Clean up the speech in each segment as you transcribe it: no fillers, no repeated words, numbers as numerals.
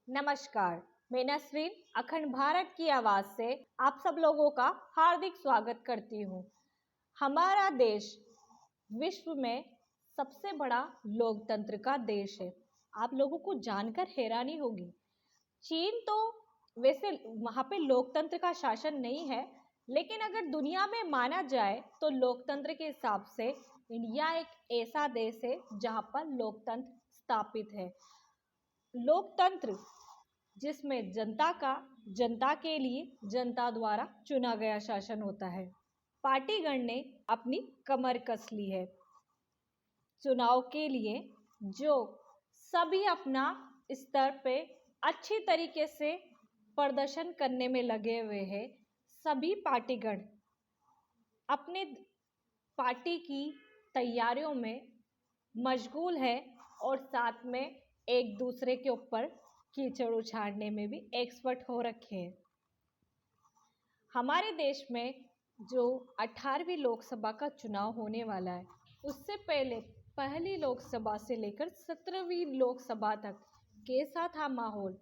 नमस्कार, मैं नसरीन अखंड भारत की आवाज से आप सब लोगों का हार्दिक स्वागत करती हूँ। हमारा देश विश्व में सबसे बड़ा लोकतंत्र का देश है। आप लोगों को जानकर हैरानी होगी। चीन तो वैसे वहाँ पे लोकतंत्र का शासन नहीं है, लेकिन अगर दुनिया में माना जाए तो लोकतंत्र के हिसाब से इंडिया एक ऐसा देश है जहाँ पर लोकतंत्र स्थापित है। लोकतंत्र जिसमें जनता के लिए जनता द्वारा चुना गया शासन होता है। पार्टीगण ने अपनी कमर कस ली है चुनाव के लिए, जो सभी अपना स्तर पे अच्छी तरीके से प्रदर्शन करने में लगे हुए हैं। सभी पार्टीगण अपने पार्टी की तैयारियों में मशगूल है और साथ में एक दूसरे के ऊपर कीचड़ उछाड़ने में भी एक्सपर्ट हो रखे हैं। हमारे देश में जो 18वीं लोकसभा का चुनाव होने वाला है, उससे पहले पहली लोकसभा से लेकर 17वीं लोकसभा तक कैसा था माहौल,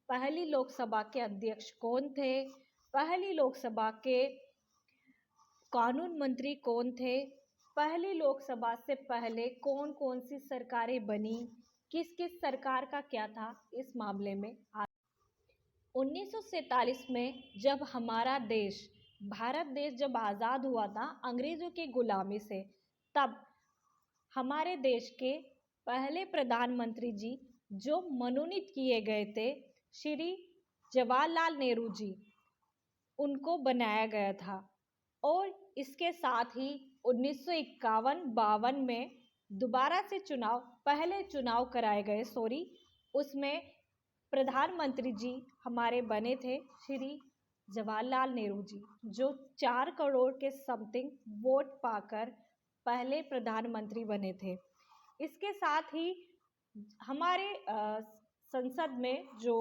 पहली लोकसभा के अध्यक्ष कौन थे, पहली लोकसभा के कानून मंत्री कौन थे, पहली लोकसभा से पहले कौन कौन सी सरकारें बनी, किस किस सरकार का क्या था, इस मामले में 1947 में जब हमारा देश भारत देश जब आज़ाद हुआ था अंग्रेज़ों की गुलामी से, तब हमारे देश के पहले प्रधानमंत्री जी जो मनोनीत किए गए थे, श्री जवाहरलाल नेहरू जी, उनको बनाया गया था। और इसके साथ ही 1951-52 में दोबारा से पहले चुनाव कराए गए, उसमें प्रधानमंत्री जी हमारे बने थे श्री जवाहरलाल नेहरू जी, जो 4 करोड़ के समथिंग वोट पाकर पहले प्रधानमंत्री बने थे। इसके साथ ही हमारे संसद में जो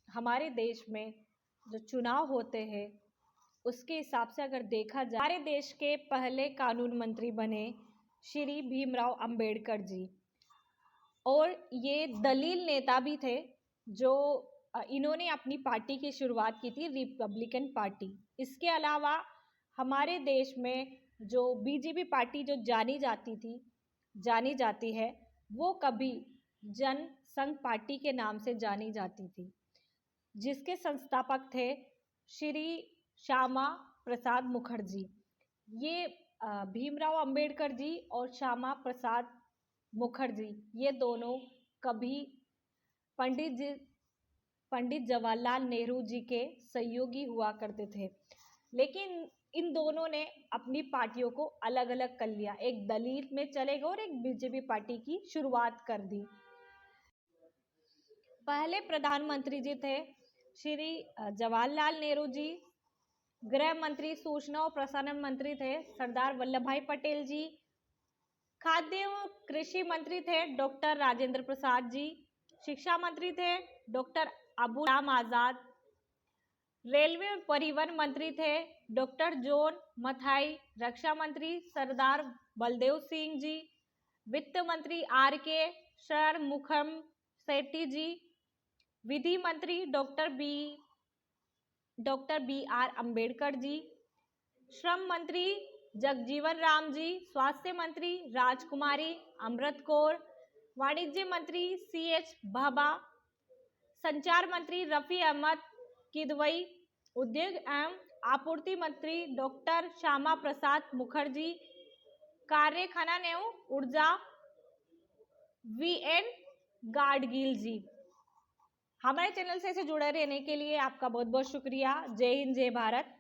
हमारे देश में जो चुनाव होते हैं, उसके हिसाब से अगर देखा जाए, हमारे देश के पहले कानून मंत्री बने श्री भीमराव अंबेडकर जी, और ये दलील नेता भी थे जो इन्होंने अपनी पार्टी की शुरुआत की थी, रिपब्लिकन पार्टी। इसके अलावा हमारे देश में जो बीजेपी पार्टी जो जानी जाती है, वो कभी जन संघ पार्टी के नाम से जानी जाती थी, जिसके संस्थापक थे श्री श्यामा प्रसाद मुखर्जी। ये भीमराव अंबेडकर जी और श्यामा प्रसाद मुखर्जी, ये दोनों कभी पंडित जवाहरलाल नेहरू जी के सहयोगी हुआ करते थे, लेकिन इन दोनों ने अपनी पार्टियों को अलग अलग कर लिया, एक दलित में चले गए और एक बीजेपी पार्टी की शुरुआत कर दी। पहले प्रधानमंत्री जी थे श्री जवाहरलाल नेहरू जी, गृह मंत्री सूचना और प्रसारण मंत्री थे सरदार वल्लभ भाई पटेल जी, खाद्य एवं कृषि मंत्री थे डॉक्टर राजेंद्र प्रसाद जी, शिक्षा मंत्री थे डॉक्टर अबुल कलाम आजाद, रेलवे और परिवहन मंत्री थे डॉक्टर जॉन मथाई, रक्षा मंत्री सरदार बलदेव सिंह जी, वित्त मंत्री R.K. षणमुखम सेठी जी, विधि मंत्री डॉक्टर B.R. अम्बेडकर जी, श्रम मंत्री जगजीवन राम जी, स्वास्थ्य मंत्री राजकुमारी अमृत कौर, वाणिज्य मंत्री C.H. भाभा, संचार मंत्री रफी अहमद किदवई, उद्योग एवं आपूर्ति मंत्री डॉक्टर श्यामा प्रसाद मुखर्जी, कार्य खनन एवं ऊर्जा V.N. गाडगिल जी। हमारे चैनल से जुड़े रहने के लिए आपका बहुत बहुत शुक्रिया। जय हिंद, जय भारत।